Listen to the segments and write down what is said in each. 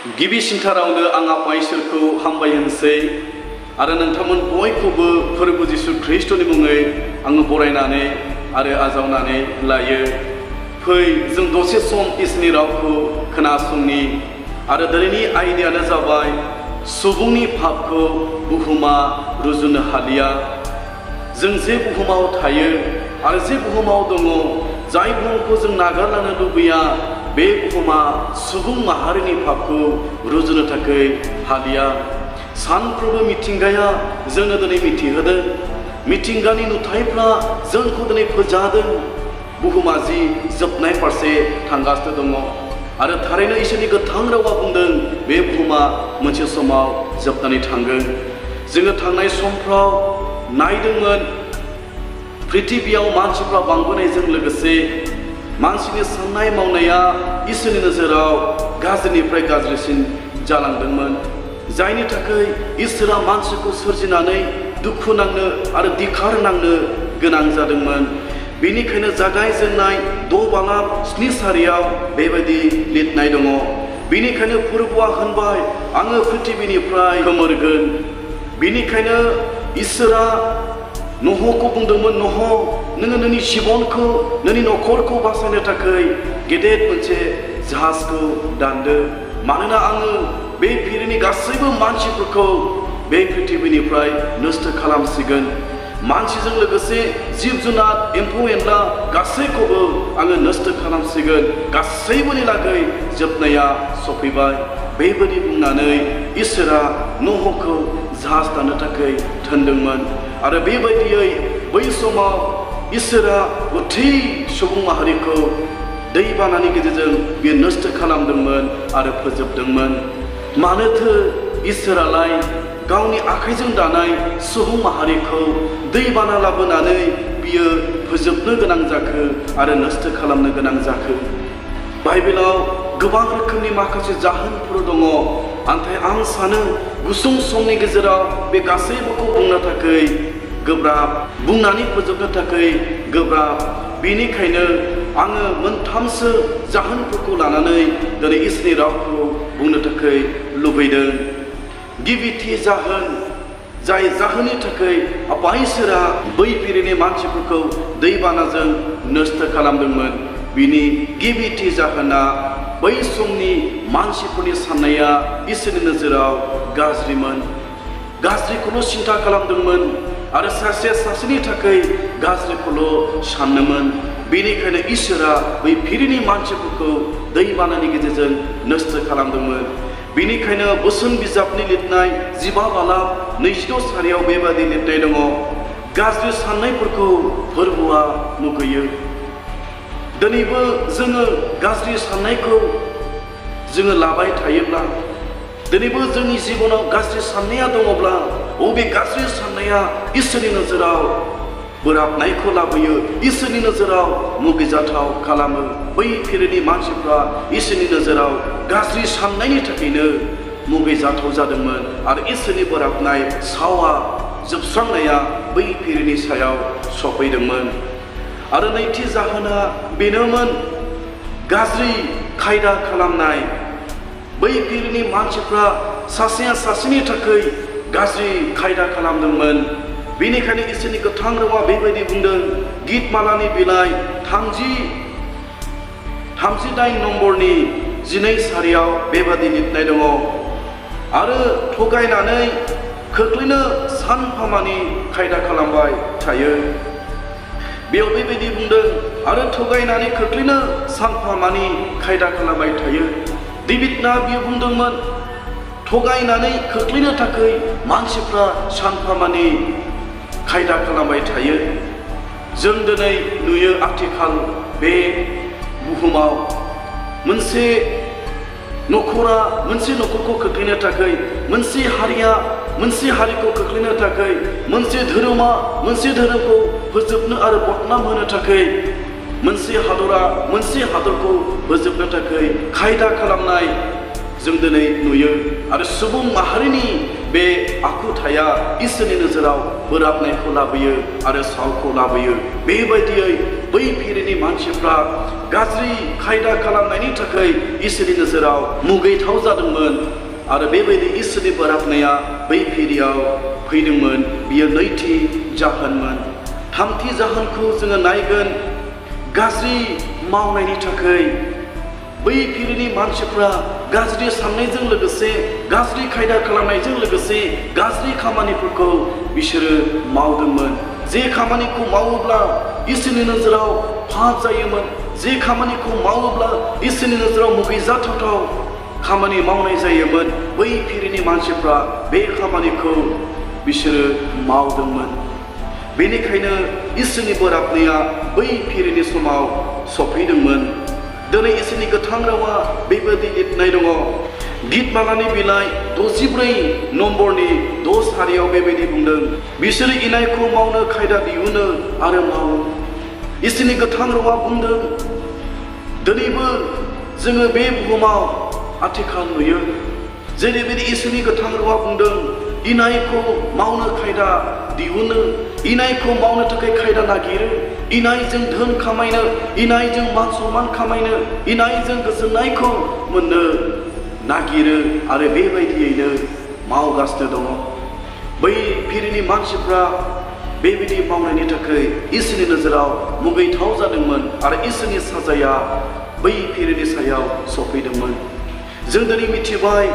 गिबि सिन्थारावनो आं आफा इसोरखौ हामबाय होनसै आरो नोंथांमोन बयखौबो फोरबो जिसु ख्रीष्टनि मुङै आङो बरायनानै आरो आजावनानै लायो। फै जों दसे सम इसोरनि रावखौ खोनासंनि आरो दिनैनि आयदायानो जाबाय सुबुंनि फापखौ बुहुमा रुजुनो हालिया। जों जे बुहुमाव थायो आरो जे बुहुमाव दङ, जाय बुहुमखौ जों नागारलांनो लुबैया, बे बुहुमा सुबुं माहारिनि फापखौ रुजुनो थाखाय हालिया। सानफ्रोमबो मिथिंगाया जोंनो दिनै मिथिहोदों, मिथिंगानि नुथायफ्रा जोंखौ दिनै फोजादों। बुहुमा जि जोबनाय फारसे थांगासिनो दङ आरो थारैनो इसोरनि गोथां रावा बुंदों बे बुहुमा मोनसे समाव जोबनानै थांगोन। जोङो थांनाय समफ्राव नायदोंमोन, पृथिबियाव मानसिफ्रा बांबोनायजों लोगोसे मानसिनि साननाय मावनाया इसोरनि नोजोराव गाज्रिनिफ्राय गाज्रिसिन जालांदोंमोन, जायनि थाखाय इसोरा मानसिखौ सोरजिनानै दुखु नांनो आरो दिखार नांनो गोनां जादोंमोन। बेनिखायनो जागायजेननाय 6 बालाब 7 सारियाव बेबायदि लिरनाय दङ। बेनिखायनो फोरबोआ होनबाय, आङो पृथिबिनिफ्राय खोमोरगोन। बेनिखायनो इसोरा नहखौ बुंदोंमोन, नह, नोङो नोंनि जिबनखौ, नोंनि नखरखौ बासायनो थाखाय गेदेर मोनसे जाहाजखौ दानदो, मानोना आङो बे फिरिनि गासैबो मानसिफोरखौ बे पृथिबिनिफ्राय नष्ट खालामसिगोन। मानसिजों लोगोसे जिब जुनार, एम्फौ एनला गासैखौबो आङो नष्ट खालामसिगोन। गासैबोनि लागै जोबनाया सफैबाय। बेबायदि बुंनानै इसोरा नहखौ जाहाज दानो थाखाय थिनदोंमोन आरो बेबायदियै बै समाव इसोरा गथै सुबुं माहारिखौ दैबानानि गेजेरजों बियो नष्ट खालामदोंमोन आरो फोजोबदोंमोन। मानोथो इसोरालाय गावनि आखाइजों दानाय सुबुं माहारिखौ दैबाना लाबोनानै बियो फोजोबनो गोनां जाखो आरो नष्ट खालामनो गोनां जाखो? बाइबेलाव गोबां रोखोमनि माखासे जाहोनफोर दङ, नाथाय आं सानो गुसुं समनि गेजेराव बे गासैबोखौ बुंनो थाखाय गोब्राब, बुंनानै फोजोबनो थाखाय गोब्राब। बेनिखायनो आङो मोनथामसो जाहोनफोरखौ लानानै दिनै इसोरनि रावखौ बुंनो थाखाय लुबैदों। गिबिथि जाहोन, जाय जाहोननि थाखाय आफा इसोरा बै फिरिनि मानसिफोरखौ दैबानाजों नष्ट खालामदोंमोन, बिनि गिबिथि जाहोना बै समनि मानसिफोरनि साननाया इसोरनि नोजोराव गाज्रिमोन। गाज्रिखौल' सिन्था खालामदोंमोन आरो सासेनि थाखाय गाज्रिखौल' सानोमोन। बेनिखायनो इसोरा बै फिरिनि मानसिफोरखौ दैबानानि गेजेरजों नष्ट खालामदोंमोन। बेनिखायनो बोसोन बिजाबनि लिरनाय 15 बालाब 22 सारियाव बेबादि लिरनाय दङ, गाज्रि साननायफोरखौ फोरबोआ मुगैयो। दिनैबो जोङो गाज्रि साननायखौ जोङो लाबाय थायोब्ला, दिनैबो जोंनि जिबनाव गाज्रि साननाया दङब्ला, बबे गाज्रि साननाया इसोरनि नोजोराव बोराबनायखौ लाबोयो, इसोरनि नोजोराव मुगैजाथाव खालामो। बै फिरिनि मानसिफ्रा इसोरनि नोजोराव गाज्रि साननायनि थाखायनो मुगैजाथाव जादोंमोन आरो इसोरनि बोराबनाय सावा जोबस्रांनाया बै फिरिनि सायाव सफैदोंमोन। आरो नैथि जाहोना बेनोमोन, गाज्रि खायदा खालामनाय। बै फिरिनि मानसिफ्रा सासेया सासेनि थाखाय गाज्रि खायदा खालामदोंमोन। बेनिखायनो इसोरनि गोथां रावा बेबायदि बुंदों, गितमालानि बिलाइ 38 नम्बरनि 12 सारियाव बेबादि लिरनाय दङ, आरो थगायनानै खोख्लैनो सानफामानि खायदा खालामबाय थायो। बेयाव बेबायदि बुंदों, आरो थगायनानै खोख्लैनो सानफामानि खायदा खालामबाय थायो। डेभिडना बियो बुंदोंमोन, थगायनानै खोख्लैनो थाखाय मानसिफ्रा सानफामानि खायदा खालामबाय थायो। जों दिनै नुयो आथिखाल बे बुहुमाव मोनसे नखरा मोनसे नखरखौ खोख्लैनो थाखाय, मोनसे हारिया मोनसे हारिखौ खोख्लैनो थाखाय, मोनसे धोरोमा मोनसे धोरोमखौ फोजोबनो आरो बदनाम होनो थाखाय, मोनसे हादरा मोनसे हादरखौ फोजोबनो थाखाय खायदा खालामनाय जों दिनै नुयो। आरो सुबुं माहारिनि बे आखुथाया इसोरनि नोजोराव बोराबनायखौ लाबोयो आरो सावखौ लाबोयो। बेबायदियै बै फिरिनि मानसिफ्रा गाज्रि खायदा खालामनायनि थाखाय इसोरनि नोजोराव मुगैथाव जादोंमोन आरो बेबायदि इसोरनि बोराबनाया बै फिरियाव फैदोंमोन। बियो नैथि जाहोनमोन। थामथि जाहोनखौ जोङो नायगोन। गाज्रि मावनायनि थाखाय बै फिरिनि मानसिफ्रा गाज्रि साननायजों लोगोसे गाज्रि खायदा खालामनायजों लोगोसे गाज्रि खामानिफोरखौ बिसोरो मावदोंमोन। जे खामानिखौ मावोब्ला इसोरनि नोजोराव पाप जायोमोन, जे खामानिखौ मावोब्ला इसोरनि नोजोराव मुगैजाथावथाव खामानि मावनाय जायोमोन, बै फिरिनि मानसिफ्रा बे खामानिखौ बिसोरो मावदोंमोन। बेनिखायनो इसोरनि बोराबनाया बै फिरिनि समाव सफैदोंमोन। दिनै इसोरनि गोथां रावा बेबायदि लिरनाय दङ। गितमालानि बिलाइ 64 नम्बरनि 6 सारियाव बेबायदि बुंदों, बिसोरो इनायखौ मावनो खायदा दिहुनो आरो मावो। इसोरनि गोथां रावा बुंदों, दिनैबो जोङो बे बुहुमाव आथिखाल नुयो जेरैबायदि इसोरनि गोथां रावा बुंदों, इनायखौ मावनो खायदा दिहुनो, इनायखौ मावनो थाखाय खायदा नागिरो, इनायजों धोन खामायनो, इनायजों मान सन्मान खामायनो, इनायजों गोजोननायखौ मोननो नागिरो आरो बेबायदियैनो मावगासिनो दङ। बै फिरिनि मानसिफ्रा बेबायदि मावनायनि थाखाय इसोरनि नोजोराव मुगैथाव जादोंमोन आरो इसोरनि साजाया बै फिरिनि सायाव सफैदोंमोन। जों दिनै मिथिबाय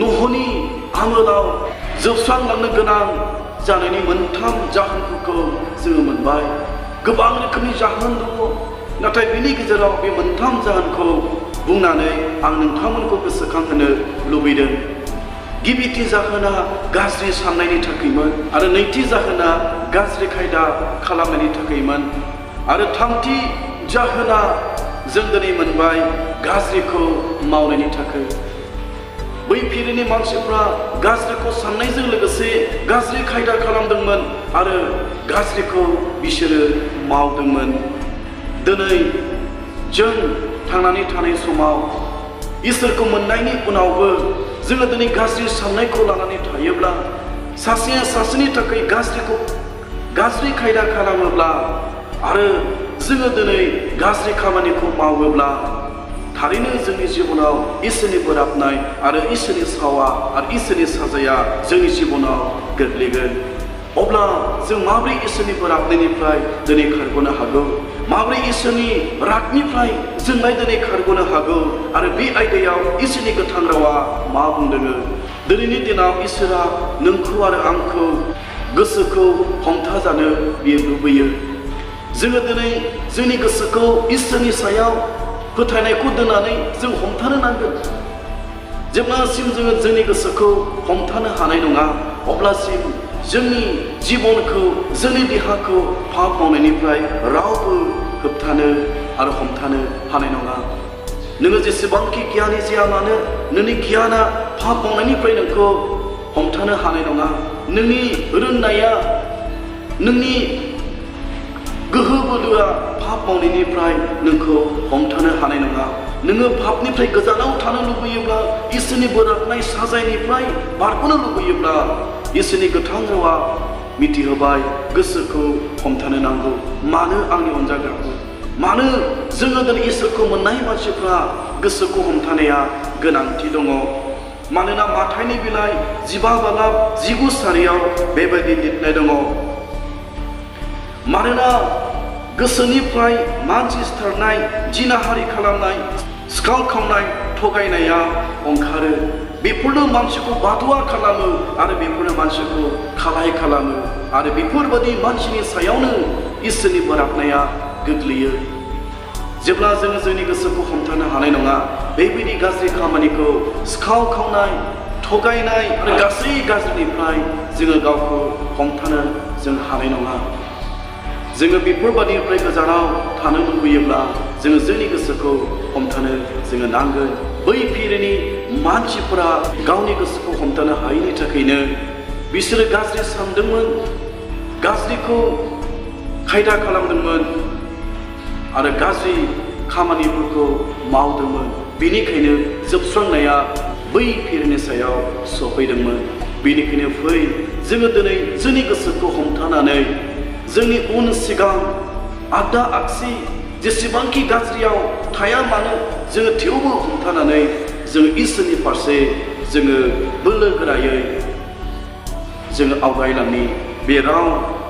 न'हनि आमोलाव जोबस्रांलांनो गोनां जानायनि मोनथाम जाहोनफोरखौ जोङो मोनबाय। गोबां रोखोमनि जाहोन दङ, नाथाय बेनि गेजेराव बे मोनथाम जाहोनखौ बुंनानै आं नोंथांमोनखौ गोसोखांहोनो लुबैदों। गिबिथि जाहोना गाज्रि साननायनि थाखायमोन आरो नैथि जाहोना गाज्रि खायदा खालामनायनि थाखायमोन आरो थामथि जाहोना जों दिनै मोनबाय गाज्रिखौ मावनायनि थाखाय। बै फिरिनि मानसिफ्रा गाज्रिखौ साननायजों लोगोसे गाज्रि खायदा खालामदोंमोन आरो गाज्रिखौ बिसोरो मावदोंमोन। दिनै जों थांनानै थानाय समाव इसोरखौ मोननायनि उनावबो जोङो दिनै गाज्रि साननायखौ लानानै थायोब्ला, सासेया सासेनि थाखाय गाज्रि खायदा खालामोब्ला आरो जोङो दिनै गाज्रि खामानिखौ मावोब्ला थारैनो जोंनि जिबनाव इसोरनि बोराबनाय आरो इसोरनि सावा आरो इसोरनि साजाया जोंनि जिबनाव गोग्लैगोन। अब्ला जों माब्रै इसोरनि बोराबनायनिफ्राय दिनै खारग'नो हागौ? माब्रै इसोरनि रागनिफ्राय जोंलाय दिनै खारग'नो हागौ? आरो बे आयदायाव इसोरनि गोथां रावा मा बुंदों? दिनैनि दिनाव इसोरा नोंखौ आरो आंखौ गोसोखौ हमथाजानो बियो लुबैयो। जोङो दिनै जोंनि गोसोखौ इसोरनि सायाव फोथायनायखौ दोननानै जों हमथानो नांगोन। जेब्लासिम जोङो जोंनि गोसोखौ हमथानो हानाय नङा, अब्लासिम जोंनि जिबनखौ, जोंनि देहाखौ पाप मावनायनिफ्राय रावबो होबथानो आरो हमथानो हानाय नङा। नोङो जेसेबांखि गियानि जाया मानो, नोंनि गियाना पाप मावनायनिफ्राय नोंखौ हमथानो हानाय नङा। नोंनि रोंनाया, नोंनि गोहो बोलोआ पाप मावनायनिफ्राय नोंखौ हमथानो हानाय नङा। नोङो पापनिफ्राय गोजानाव थानो लुबैयोब्ला, इसोरनि बोराबनाय साजायनिफ्राय बारग'नो लुबैयोब्ला, इसोरनि गोथां रावा मिथिहोबाय गोसोखौ हमथानो नांगौ। मानो आंनि अनजाग्राखौ, मानो जोङो दिनै इसोरखौ मोननाय मानसिफ्रा गोसोखौ हमथानाया गोनांथि दङ? मानोना माथाइनि बिलाइ 15:19 सारियाव बेबायदि लिरनाय दङ, मानोना गोसोनिफ्राय मानसि सिथारनाय, जिनाहारि खालामनाय, सिखाव खावनाय, थगायनाया ओंखारो। बेफोरनो मानसिखौ बादुवा खालामो आरो बेफोरनो मानसिखौ खालाय खालामो आरो बेफोरबायदि मानसिनि सायावनो इसोरनि बोराबनाया गोग्लैयो। जेब्ला जोङो जोंनि गोसोखौ हमथानो हानाय नङा, बेबायदि गाज्रि खामानिखौ, सिखाव खावनाय, थगायनाय आरो गासै गाज्रिनिफ्राय जोङो गावखौ हमथानो जों हानाय नङा। जोङो बेफोरबादिनिफ्राय गोजानाव थानो लुबैयोब्ला जोङो जोंनि गोसोखौ हमथानो जोङो नांगोन। बै फिरिनि मानसिफोरा गावनि गोसोखौ हमथानो हायैनि थाखायनो बिसोरो गाज्रि सानदोंमोन, गाज्रिखौ खायदा खालामदोंमोन आरो गाज्रि खामानिफोरखौ मावदोंमोन। बेनिखायनो जोबस्रांनाया बै फिरिनि सायाव सफैदोंमोन। बेनिखायनो फै जोङो दिनै जोंनि गोसोखौ हमथानानै जोंनि उन सिगां आगदा आगसि जेसेबांखि गाज्रियाव थाया मानो जोङो थेवबो हमथानानै जोङो इसोरनि फारसे जोङो बोलो गोरायै जोङो आवगायलांनि बे राव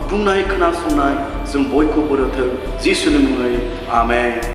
बुंनाय खोनासंनाय जों बयखौबो रोथों जिसुनि मुङै आमेन।